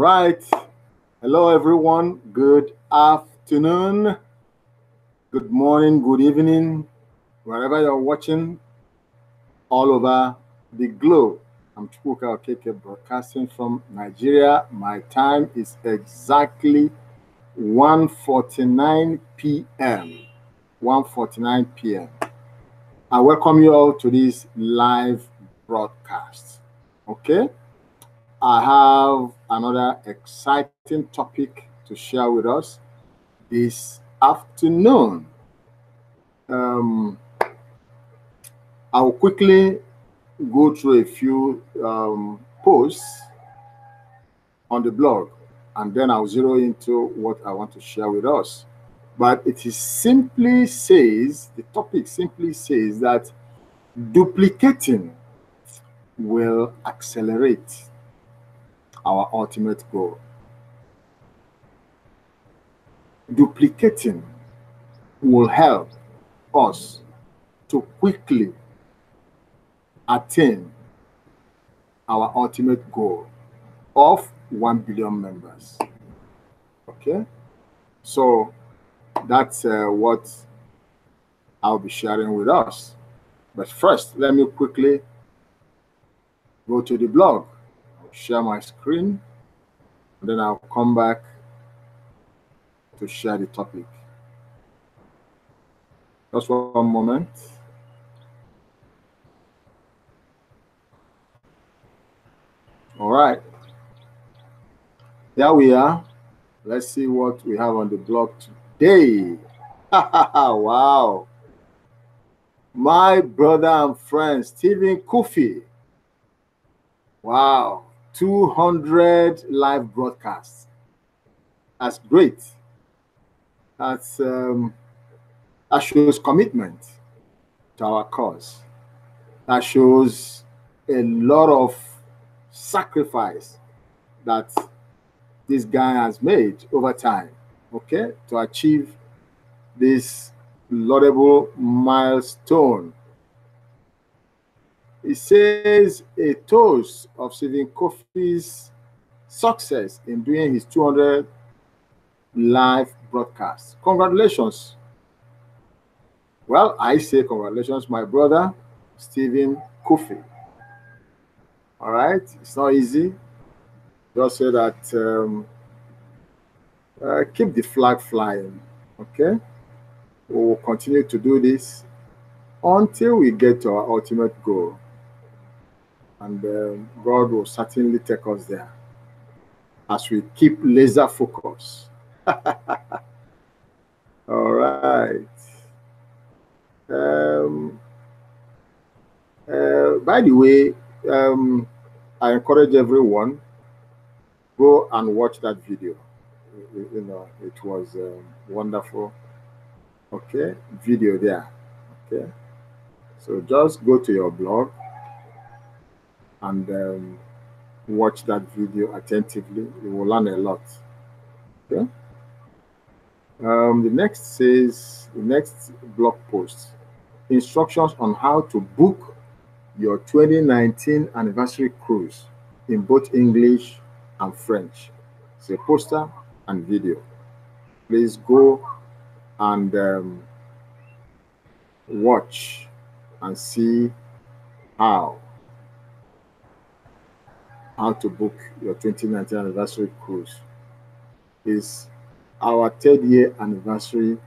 right. Hello, everyone. Good afternoon, good morning, good evening, wherever you're watching all over the globe. I'm Chukwuka Okeke, broadcasting from Nigeria. My time is exactly 1:49 p.m. 1:49 p.m. I welcome you all to this live broadcast. Okay? I have another exciting topic to share with us this afternoon. I'll quickly go through a few posts on the blog, and then I'll zero into what I want to share with us. But it is simply says, the topic simply says that duplicating will accelerate our ultimate goal. Duplicating will help us to quickly attain our ultimate goal of 1 billion members. Okay, so that's what I'll be sharing with us. But first, let me quickly go to the blog. I'll share my screen, and then I'll come back to share the topic. Just one moment. All right. Here we are. Let's see what we have on the blog today. Wow. My brother and friend, Stephen Kofi. Wow. 200 live broadcasts. That's great. That's that shows commitment to our cause. That shows a lot of sacrifice that this guy has made over time, okay, to achieve this laudable milestone. It says a toast of Stephen Kofi's success in doing his 200 live broadcasts. Congratulations. Well, I say congratulations, my brother, Stephen Kofi. All right, it's not easy. Just say that keep the flag flying, okay? We will continue to do this until we get to our ultimate goal. And God will certainly take us there as we keep laser focus. All right. By the way, I encourage everyone, go and watch that video. You know, it was wonderful. Okay, video there. Okay, so just go to your blog and watch that video attentively. You will learn a lot. Okay. The next says, the next blog post, instructions on how to book your 2019 anniversary cruise in both English and French. It's a poster and video. Please go and watch and see how to book your 2019 anniversary cruise. It's our 3rd year anniversary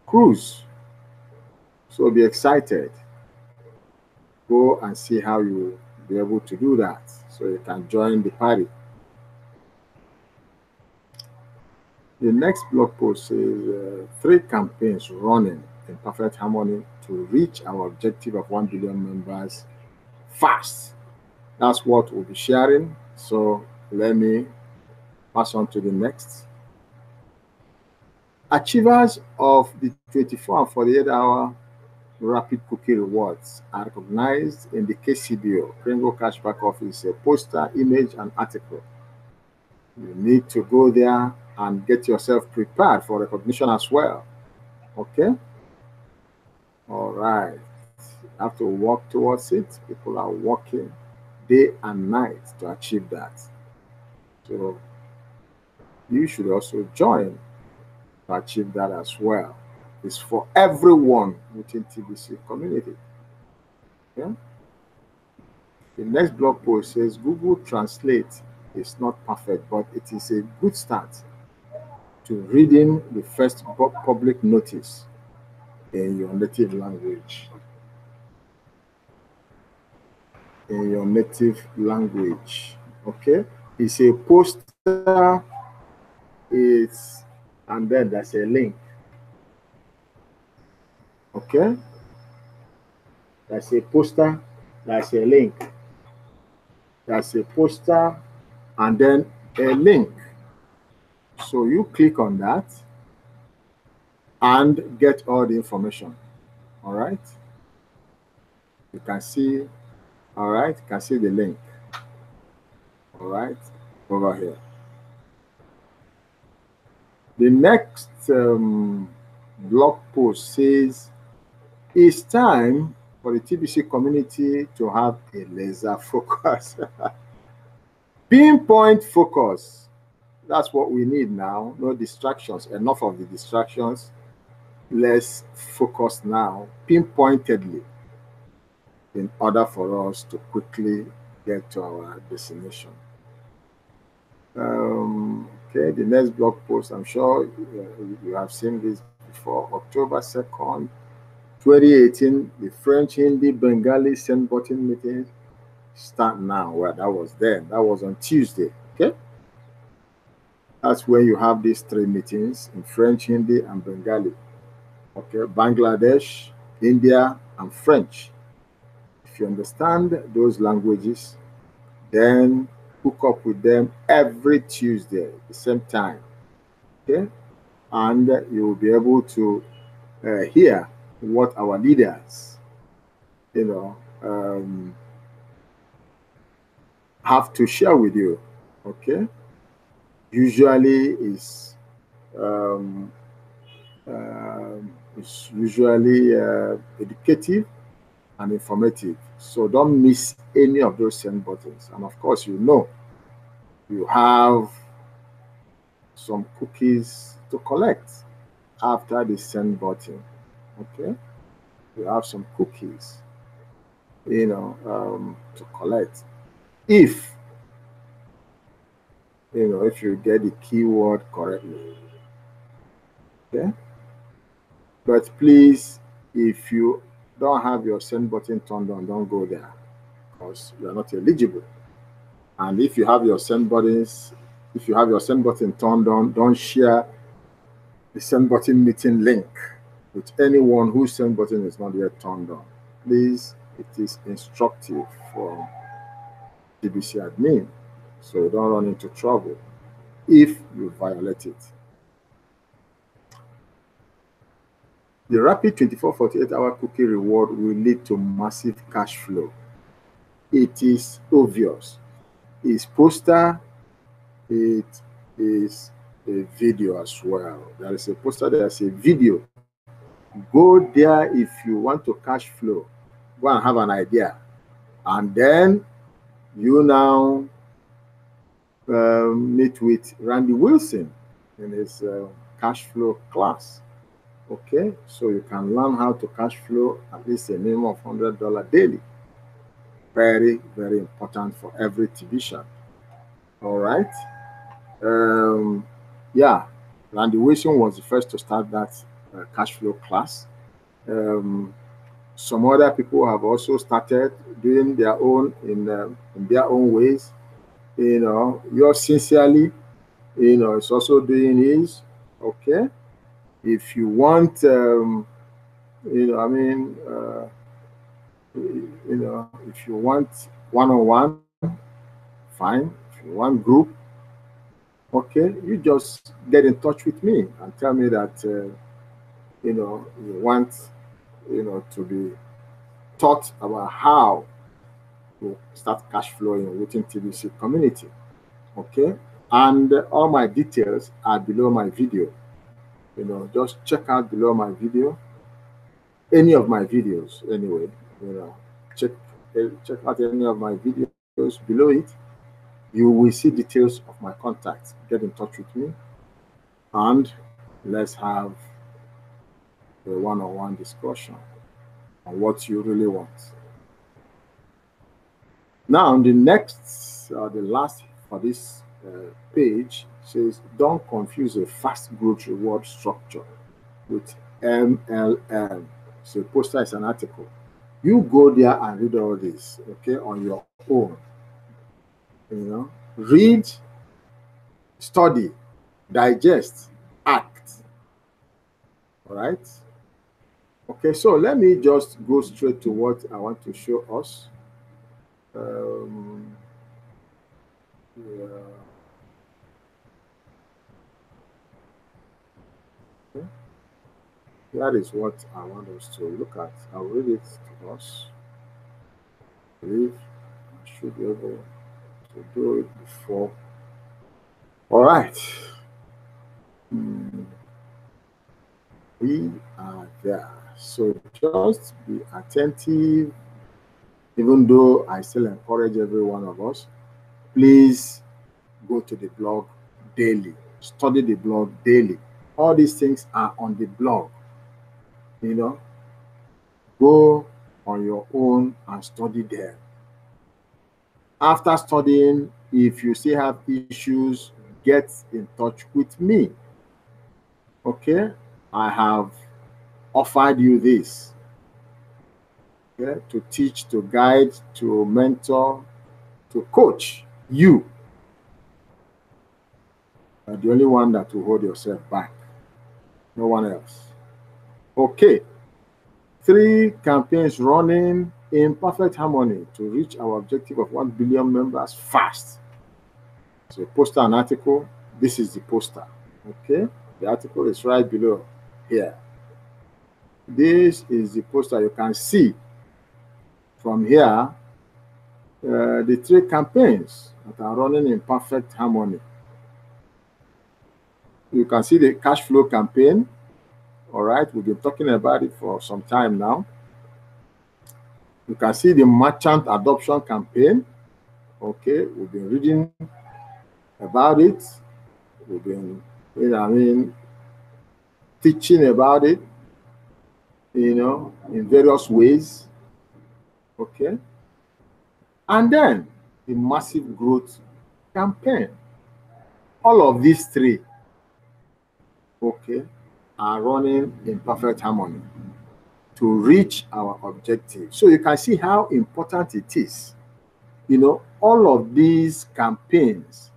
cruise, so be excited. Go and see how you will be able to do that, so you can join the party. The next blog post says 3 campaigns running in perfect harmony to reach our objective of 1 billion members fast. That's what we'll be sharing. So let me pass on to the next. Achievers of the 24 and 48-hour rapid cookie rewards are recognized in the KCBO, Kringle Cash back office, a poster, image, and article. You need to go there and get yourself prepared for recognition as well. Okay? All right. You have to work towards it. People are working day and night to achieve that. So you should also join to achieve that as well. It's for everyone within TBC community. Yeah? The next blog post says Google Translate is not perfect, but it is a good start to reading the first public notice in your native language. In your native language. Okay? It's a poster, it's and then there's a link. Okay? There's a poster, there's a link. There's a poster and then a link. So you click on that and get all the information. All right? You can see, all right, you can see the link. All right, over here. The next blog post says, it's time for the TBC community to have a laser focus. Pinpoint focus. That's what we need now. No distractions. Enough of the distractions. Let's focus now, pinpointedly, in order for us to quickly get to our destination. Okay, the next blog post, I'm sure you have seen this before. October 2nd, 2018, the French, Hindi, Bengali send button meetings start now. Well, that was then. That was on Tuesday. Okay, that's when you have these 3 meetings in French, Hindi, and Bengali. Okay, Bangladesh, India, and French. If you understand those languages, then hook up with them every Tuesday at the same time. Okay, and you will be able to hear what our leaders, have to share with you. Okay, usually it's usually educative and informative. So don't miss any of those send buttons. And of course, you have some cookies to collect after the send button. Okay, you have some cookies, to collect. If you get the keyword correctly. Okay, but please, if you don't have your send button turned on, don't go there because you are not eligible. And if you have your send button turned on, don't share the send button meeting link with anyone whose send button is not yet turned on. Please, it is instructive for TBC admin, so you don't run into trouble if you violate it. The rapid 24-48-hour cookie reward will lead to massive cash flow. It is obvious. It's poster, it is a video as well. There is a poster, there's a video. Go there if you want to cash flow. Go and have an idea. And then you now meet with Randy Wilson in his cash flow class. Okay, so you can learn how to cash flow at least a minimum of $100 daily. Very, very important for every TBC. All right. Yeah, Randy Wilson was the first to start that cash flow class. Some other people have also started doing their own in their own ways. Yours sincerely, is also doing his. Okay. If you want, if you want one-on-one, fine. If you want group, okay, you just get in touch with me and tell me that, you want, to be taught about how to start cash flowing within TBC community. Okay. And all my details are below my video. Just check out below my video, any of my videos anyway, check out any of my videos below it. You will see details of my contact. Get in touch with me and let's have a one-on-one discussion on what you really want. Now, the next, the last for this page says, don't confuse a fast growth reward structure with MLM. So poster is an article. You go there and read all this, okay, on your own. You know, read, study, digest, act. All right. Okay, so let me just go straight to what I want to show us. Yeah. Okay. That is what I want us to look at. I'll read it to us. I believe I should be able to do it before. All right. We are there. So just be attentive, even though I still encourage every one of us. Please go to the blog daily, study the blog daily. All these things are on the blog. You know, go on your own and study there. After studying, if you still have issues, get in touch with me. Okay, I have offered you this, okay, to teach, to guide, to mentor, to coach you. You're the only one that will hold yourself back, no one else. Okay, 3 campaigns running in perfect harmony to reach our objective of 1 billion members fast. So poster an article. This is the poster. Okay, the article is right below here. This is the poster. You can see from here the 3 campaigns that are running in perfect harmony. You can see the cash flow campaign. All right, we've been talking about it for some time now. You can see the merchant adoption campaign. Okay, we've been reading about it. We've been, teaching about it, in various ways. Okay. And then the massive growth campaign. All of these 3, okay, are running in perfect harmony to reach our objective. So you can see how important it is. All of these campaigns,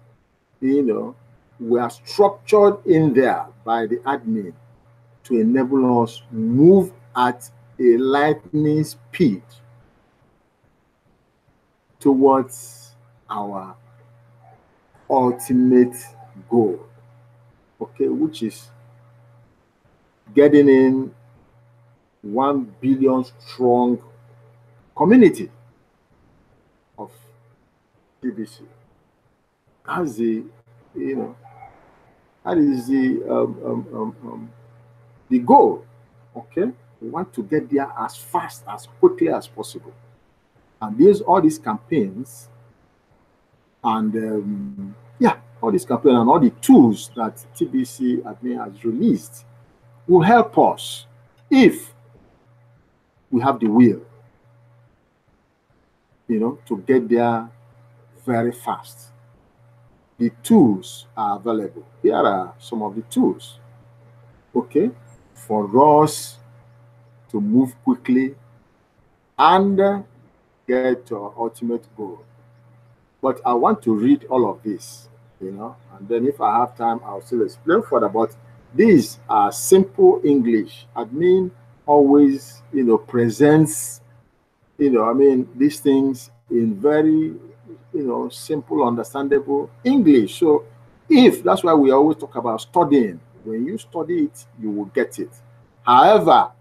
were structured in there by the admin to enable us move at a lightning speed towards our ultimate goal, okay, which is getting in 1 billion strong community of TBC. That's the, that is the goal. Okay, we want to get there as fast, as quickly as possible. And all these campaigns, and all these campaigns and all the tools that TBC admin has released will help us if we have the will, to get there very fast. The tools are available. Here are some of the tools, okay, for us to move quickly and get to our ultimate goal. But I want to read all of this, and then if I have time, I'll still explain further. But these are simple English. Admin always, presents, these things in very, simple, understandable English. So that's why we always talk about studying. When you study it, you will get it. However,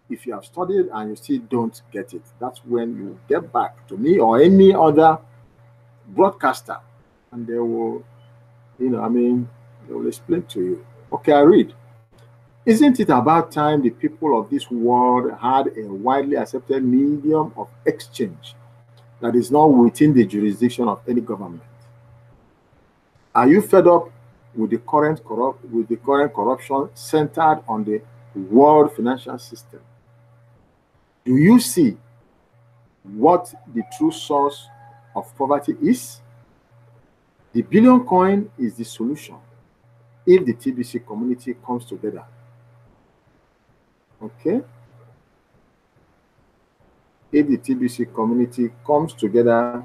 if you have studied and you still don't get it, that's when you get back to me or any other broadcaster, and they will, they will explain to you. Okay, I read. Isn't it about time the people of this world had a widely accepted medium of exchange that is not within the jurisdiction of any government? Are you fed up with the current corruption centered on the world financial system? Do you see what the true source of poverty is? The billion coin is the solution if the TBC community comes together. Okay? If the TBC community comes together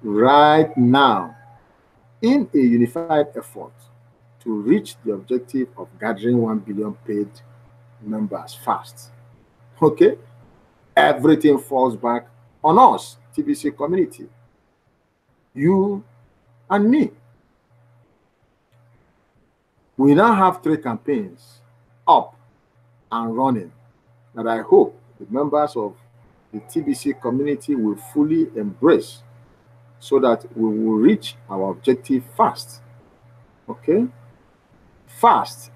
right now in a unified effort to reach the objective of gathering 1 billion paid members fast. Okay? Everything falls back on us, TBC community, you and me. We now have 3 campaigns up and running that I hope the members of the TBC community will fully embrace so that we will reach our objective fast. Okay? Fast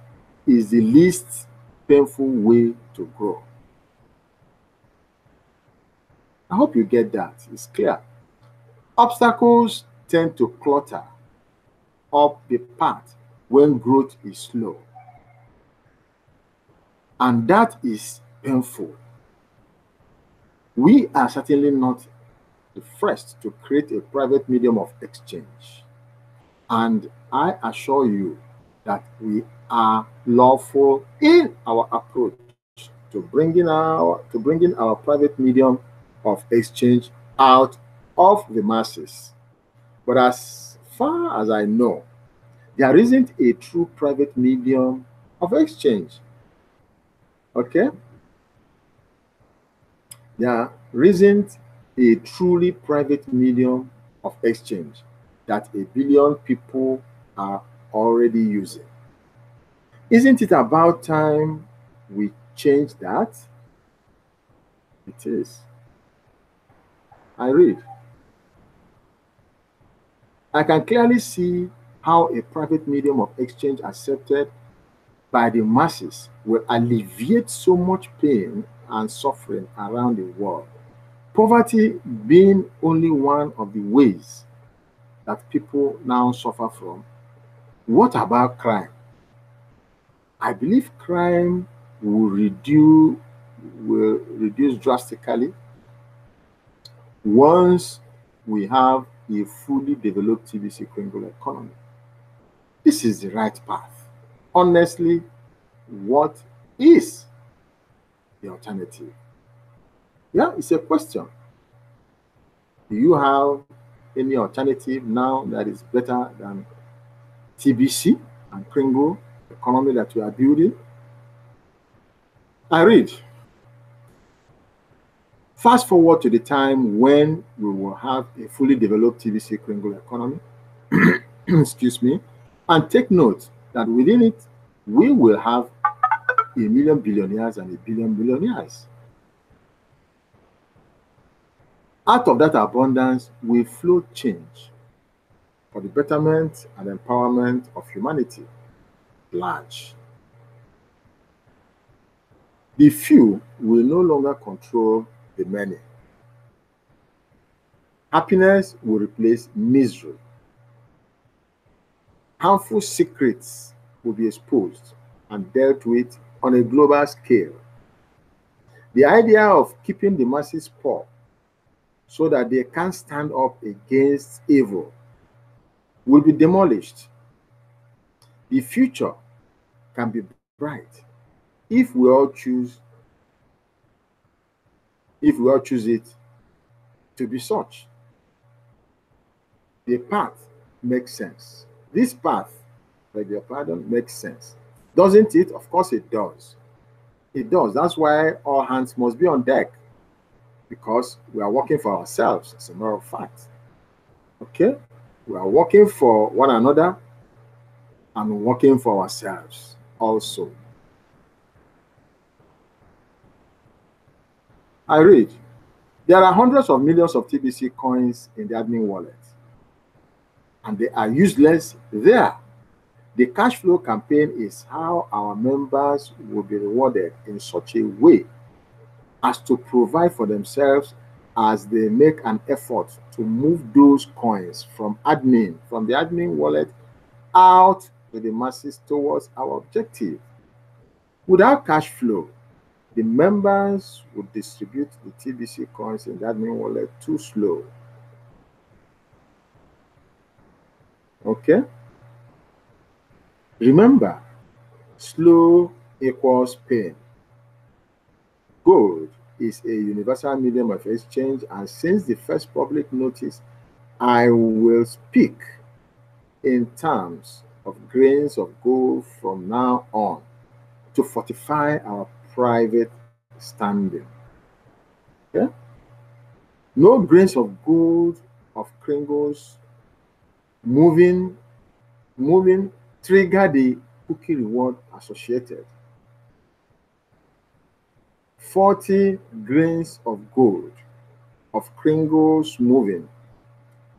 is the least painful way to grow. I hope you get that. It's clear. Obstacles tend to clutter up the path when growth is slow. And that is painful. We are certainly not the first to create a private medium of exchange. And I assure you that we are lawful in our approach to bringing our private medium of exchange out of the masses. But as far as I know, there isn't a true private medium of exchange. Okay? There isn't a truly private medium of exchange that 1 billion people are already using. Isn't it about time we change that? It is. I read. I can clearly see how a private medium of exchange accepted by the masses will alleviate so much pain and suffering around the world. Poverty being only one of the ways that people now suffer from. What about crime? I believe crime will reduce drastically once we have a fully developed TBC Kringle economy. This is the right path. Honestly, what is the alternative? Yeah, it's a question. Do you have any alternative now that is better than TBC and Kringle economy that we are building? I read. Fast forward to the time when we will have a fully developed TBC Kringle economy. Excuse me. And take note that within it, we will have 1 million billionaires and 1 billion millionaires. Out of that abundance will flow change for the betterment and empowerment of humanity large. The few will no longer control the many. Happiness will replace misery. Harmful secrets will be exposed and dealt with on a global scale. The idea of keeping the masses poor so that they can't stand up against evil will be demolished. The future can be bright if we all choose it to be such. The path makes sense. This path, beg your pardon, makes sense. Doesn't it? Of course it does. It does. That's why all hands must be on deck, because we are working for ourselves, as a matter of fact. Okay? We are working for one another and working for ourselves also. I read, there are hundreds of millions of TBC coins in the admin wallet, and they are useless there. The cash flow campaign is how our members will be rewarded in such a way as to provide for themselves as they make an effort to move those coins from the admin wallet out to the masses towards our objective. Without cash flow, the members would distribute the TBC coins in that main wallet too slow. Okay? Remember, slow equals pain. Gold is a universal medium of exchange, and since the first public notice, I will speak in terms of grains of gold from now on to fortify our private standing. Okay? No grains of gold of Kringle's moving trigger the cookie reward associated. 40 grains of gold of Kringle's moving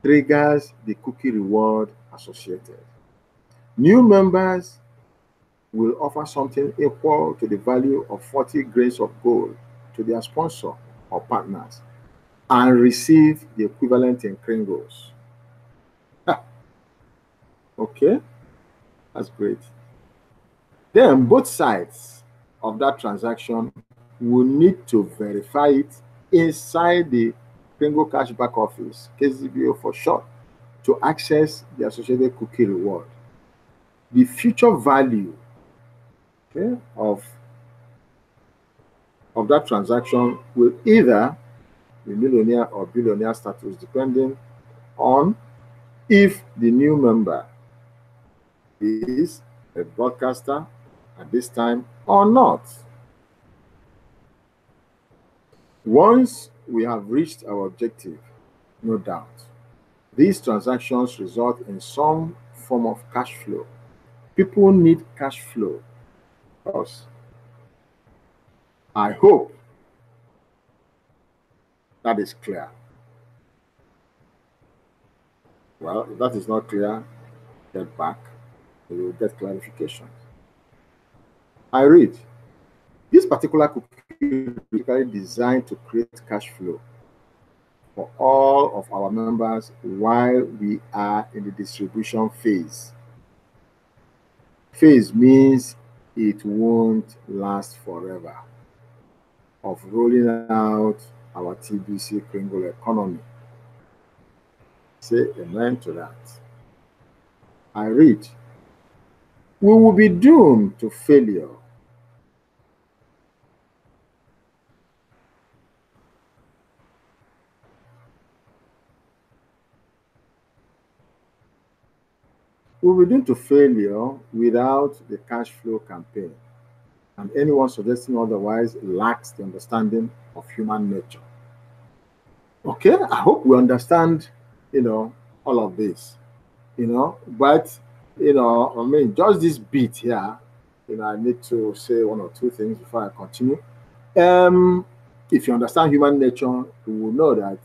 triggers the cookie reward associated. New members will offer something equal to the value of 40 grains of gold to their sponsor or partners and receive the equivalent in Kringles. Okay, that's great. Then both sides of that transaction will need to verify it inside the Kringle Cash back office, KZBO for short, to access the associated cookie reward. The future value, okay, of that transaction will either be millionaire or billionaire status, depending on if the new member is a broadcaster at this time or not. Once we have reached our objective, no doubt, these transactions result in some form of cash flow. People need cash flow. Because I hope that is clear. Well, if that is not clear, get back. You will get clarification. I read, this particular cookie is basically designed to create cash flow for all of our members while we are in the distribution phase. Phase means it won't last forever, of rolling out our TBC Kringle economy. Say amen to that. I read, we will be doomed to failure without the cash flow campaign, and anyone suggesting otherwise lacks the understanding of human nature. Okay, I hope we understand, all of this, but, I mean, just this bit here, I need to say one or two things before I continue. If you understand human nature, you will know that,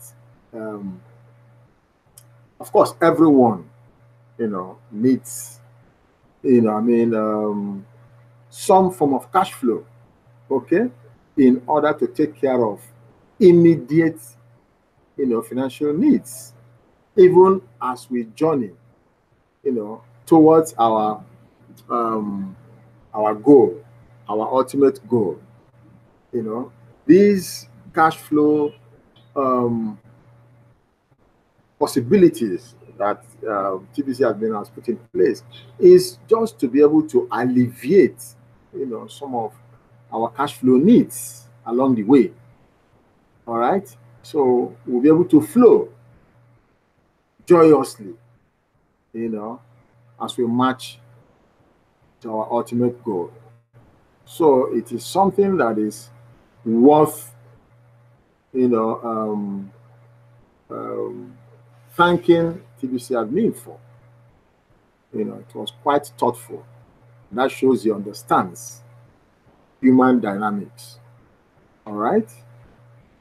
of course, everyone, needs, some form of cash flow, okay, in order to take care of immediate, financial needs, even as we journey, towards our goal, our ultimate goal. These cash flow possibilities that TBC has put in place is just to be able to alleviate, some of our cash flow needs along the way. All right, so we'll be able to flow joyously, as we march to our ultimate goal. So it is something that is worth, thanking TBC admin for. It was quite thoughtful. That shows he understands human dynamics. All right.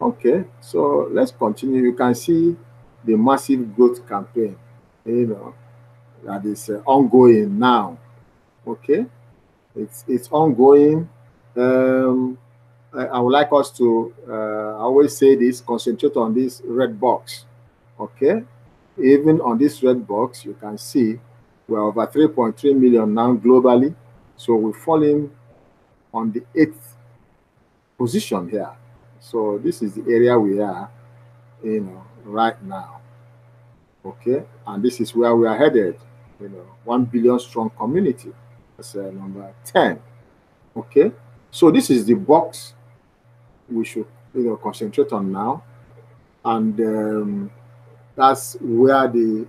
Okay, so let's continue. You can see the massive growth campaign, that is ongoing now. Okay, it's ongoing. I would like us to, I always say this, concentrate on this red box. Okay, even on this red box, you can see We're over 3.3 million now globally. So we're falling on the 8th position here. So this is the area we are, right now. Okay, and this is where we are headed. 1 billion strong community. That's number 10. Okay, so this is the box we should concentrate on now, and that's where the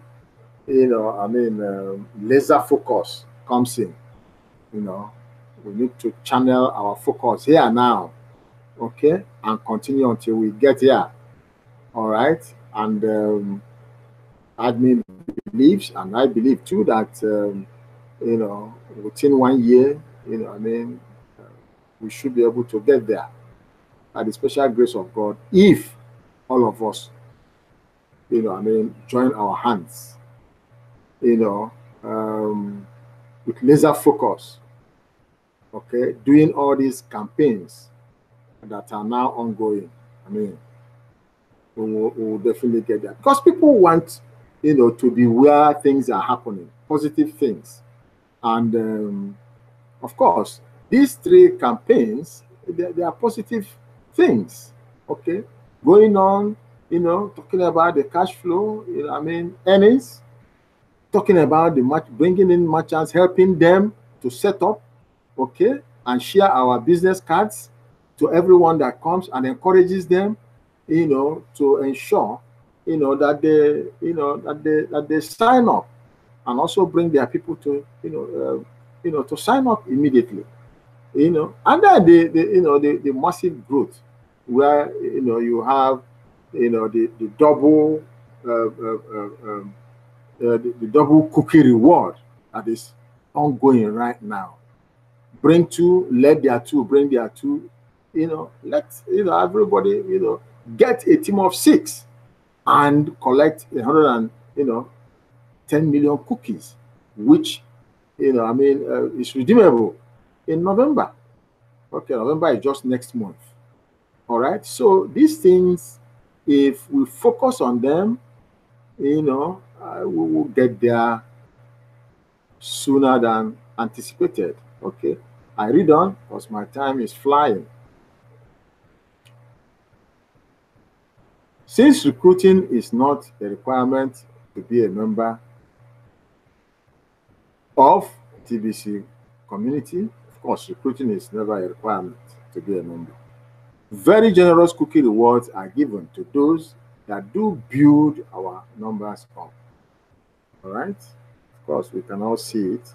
laser focus comes in. We need to channel our focus here now, okay, and continue until we get here. All right, and admin believes, and I believe too, that within 1 year, we should be able to get there by the special grace of God, if all of us, join our hands, with laser focus, okay, doing all these campaigns that are now ongoing. We will definitely get there, because people want, to be where things are happening, positive things. And of course, these 3 campaigns, they are positive things, okay, going on, talking about the cash flow, earnings, talking about bringing in merchants, helping them to set up, okay, and share our business cards to everyone that comes, and encourages them, to ensure, that they sign up, and also bring their people to, to sign up immediately, and then the massive growth, where, you have, the double, the double cookie reward that is ongoing right now. Bring 2, let their 2, bring their 2, let everybody, get a team of 6 and collect 110 million cookies, which is redeemable in November. Okay, November is just next month. All right, so these things, if we focus on them, we will get there sooner than anticipated. Okay, I read on because my time is flying. Since recruiting is not a requirement to be a member of TBC community, of course, recruiting is never a requirement to be a member. Very generous cookie rewards are given to those that do build our numbers up. All right, of course, we can all see it.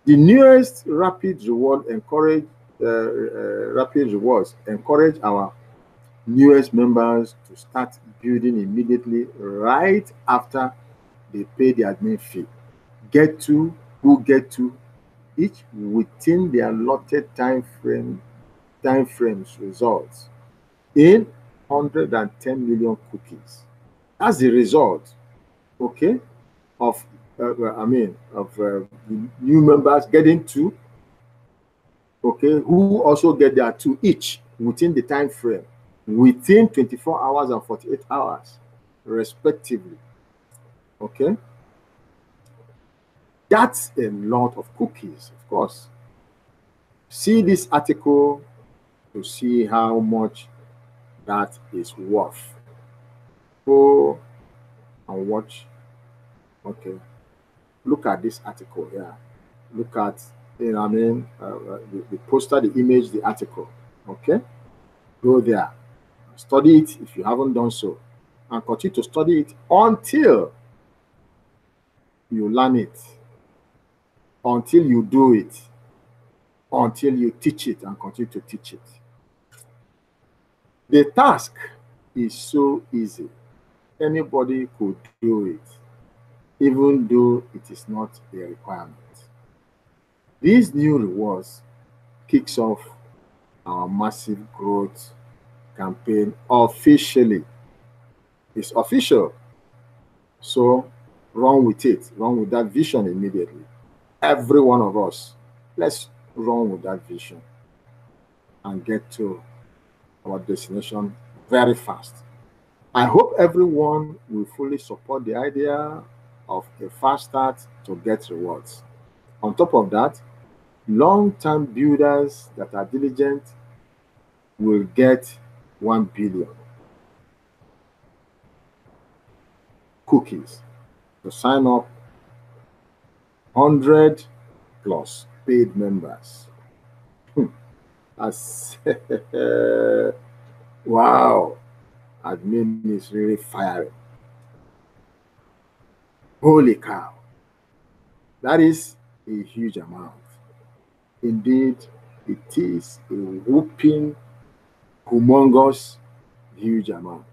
The newest rapid rewards encourage our newest members to start building immediately, right after they pay the admin fee. Get to each within their allotted time frames results in 110 million cookies. That's the result, okay, of the new members getting 2, okay, who also get their 2 each within the time frame, within 24 hours and 48 hours, respectively. Okay, that's a lot of cookies, of course. See this article to see how much that is worth. Go and watch. Okay, look at this article here. Look at, the poster, the image, the article. Okay, go there, study it if you haven't done so, and continue to study it until you learn it, until you do it, until you teach it and continue to teach it. The task is so easy. Anybody could do it, even though it is not a requirement. These new rewards kicks off our massive growth campaign officially. It's official. So run with it. Run with that vision immediately. Every one of us, let's run with that vision and get to our destination very fast. I hope everyone will fully support the idea of a fast start to get rewards. On top of that, long-term builders that are diligent will get 1 billion cookies to sign up 100 plus paid members. As wow, admin is really firing. Holy cow. That is a huge amount. Indeed, it is a whooping, humongous, huge amount.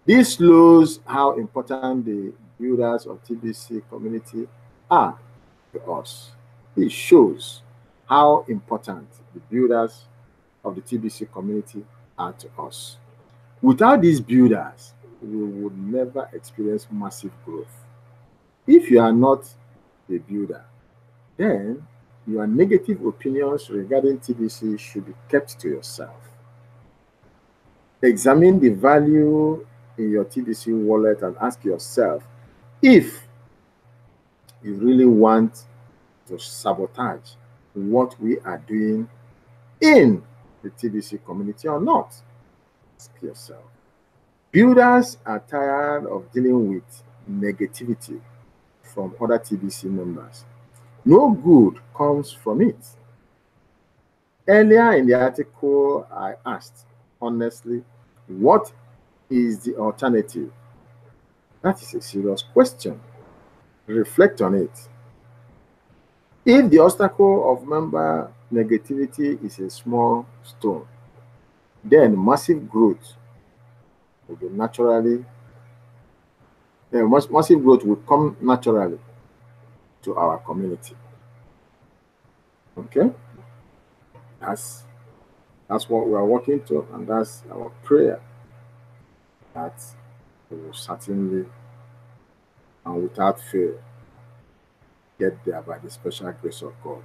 This shows how important the builders of TBC community are to us. It shows how important the builders of the TBC community are to us. Without these builders, we would never experience massive growth. If you are not a builder, then your negative opinions regarding TBC should be kept to yourself. Examine the value in your TBC wallet and ask yourself if you really want to sabotage what we are doing in the TBC community or not. Ask yourself. Builders are tired of dealing with negativity from other TBC members. No good comes from it. Earlier in the article, I asked, honestly, what is the alternative? That is a serious question. Reflect on it. If the obstacle of member negativity is a small stone, then massive growth will be naturally, massive growth will come naturally to our community. Okay? That's what we are working to, and that's our prayer, that we will certainly and without fail get there by the special grace of God.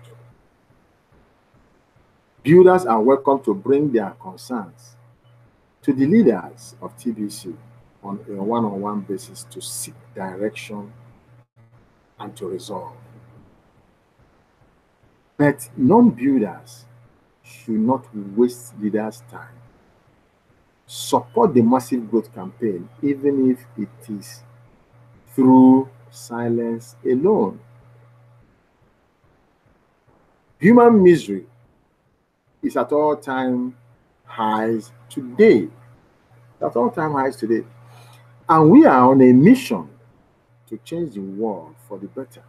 Builders are welcome to bring their concerns to the leaders of TBC on a one-on-one basis to seek direction and to resolve. But non-builders should not waste leaders' time. Support the massive growth campaign, even if it is through silence alone. Human misery is at all-time highs today. At all-time highs today. And we are on a mission to change the world for the better.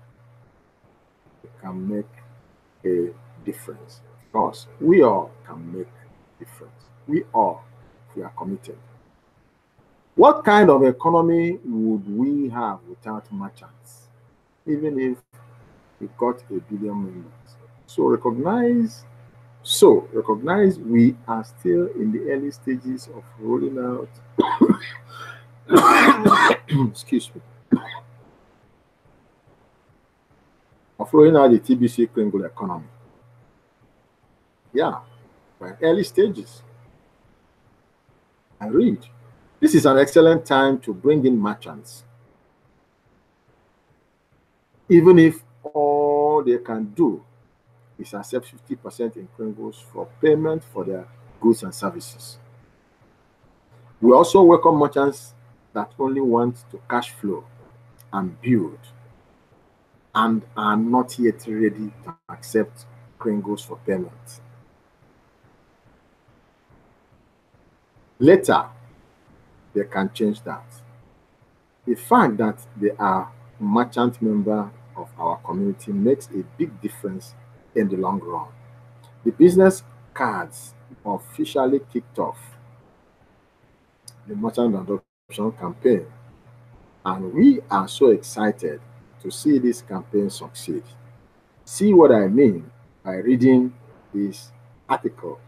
We can make a difference. Of course, we all can make a difference. We all, if we are committed. What kind of economy would we have without merchants, even if we got 1 billion members? So recognize we are still in the early stages of rolling out excuse me, of rolling out the TBC Kringle economy. Yeah, by early stages. I read. This is an excellent time to bring in merchants. Even if all they can do is accept 50% in Kringles for payment for their goods and services. We also welcome merchants that only want to cash flow and build and are not yet ready to accept Kringles for payment. Later, they can change that. The fact that they are merchant member of our community makes a big difference in the long run. The business cards officially kicked off the merchant adoption campaign, and we are so excited to see this campaign succeed. See what I mean by reading this article.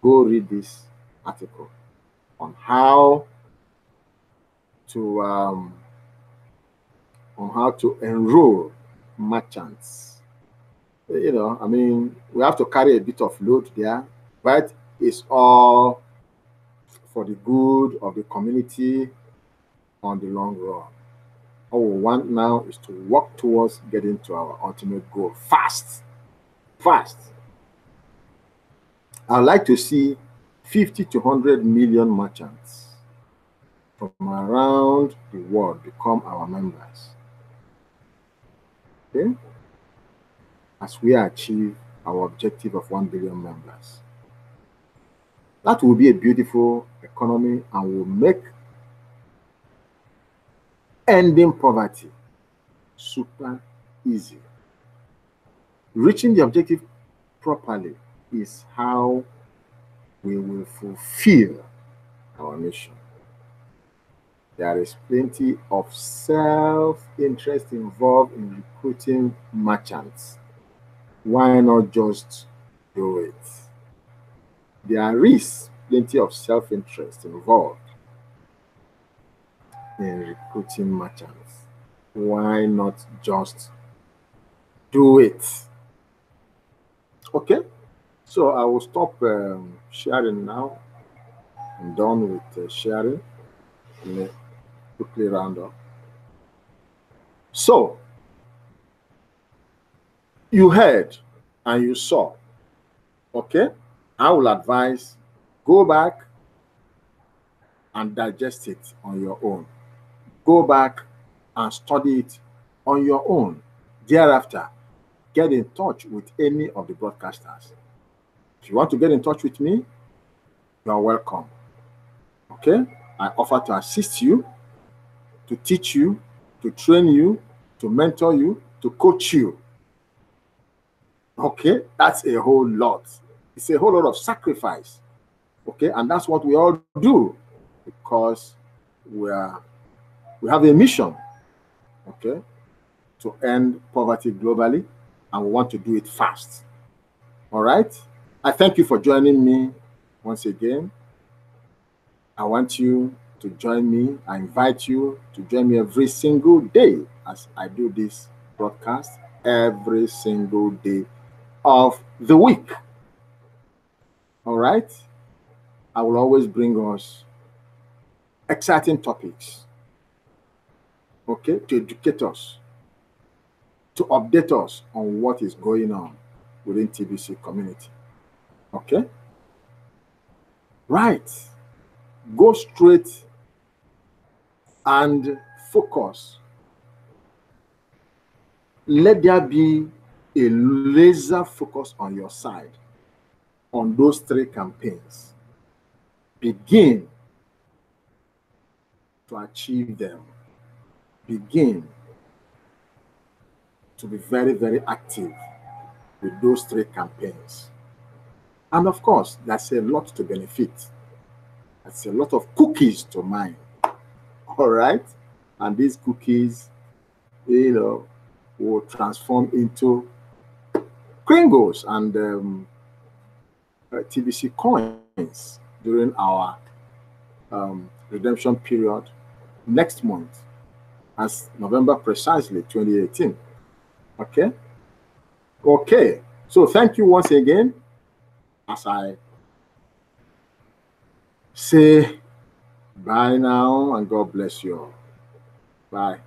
Go read this article on how to enroll merchants. You know, I mean, we have to carry a bit of load there, but it's all for the good of the community on the long run. All we want now is to work towards getting to our ultimate goal fast. Fast. I'd like to see 50 to 100 million merchants from around the world become our members. Okay? As we achieve our objective of 1 billion members. That will be a beautiful economy and will make ending poverty super easy. Reaching the objective properly is how we will fulfill our mission. There is plenty of self-interest involved in recruiting merchants. Why not just do it? There is plenty of self-interest involved in recruiting merchants. Why not just do it? Okay, so I will stop sharing now. I'm done with sharing. Let me quickly round up. So, you heard and you saw. Okay, I will advise go back and digest it on your own. Go back and study it on your own. Thereafter, get in touch with any of the broadcasters. If you want to get in touch with me, you are welcome. Okay, I offer to assist you, to teach you, to train you, to mentor you, to coach you. Okay, that's a whole lot. It's a whole lot of sacrifice. Okay, and that's what we all do because we have a mission. Okay, to end poverty globally, and we want to do it fast. All right. I thank you for joining me once again. I want you to join me. I invite you to join me every single day as I do this broadcast every single day of the week. All right. I will always bring us exciting topics. Okay, to educate us, to update us on what is going on within TBC community. Okay? Right. Go straight and focus. Let there be a laser focus on your side on those 3 campaigns. Begin to achieve them. Begin to be very, very active with those 3 campaigns. And of course, that's a lot to benefit. That's a lot of cookies to mine. All right? And these cookies, will transform into Kringles and TBC coins during our redemption period next month, as November precisely 2018. Okay? Okay. So thank you once again as I say bye now and God bless you all. Bye.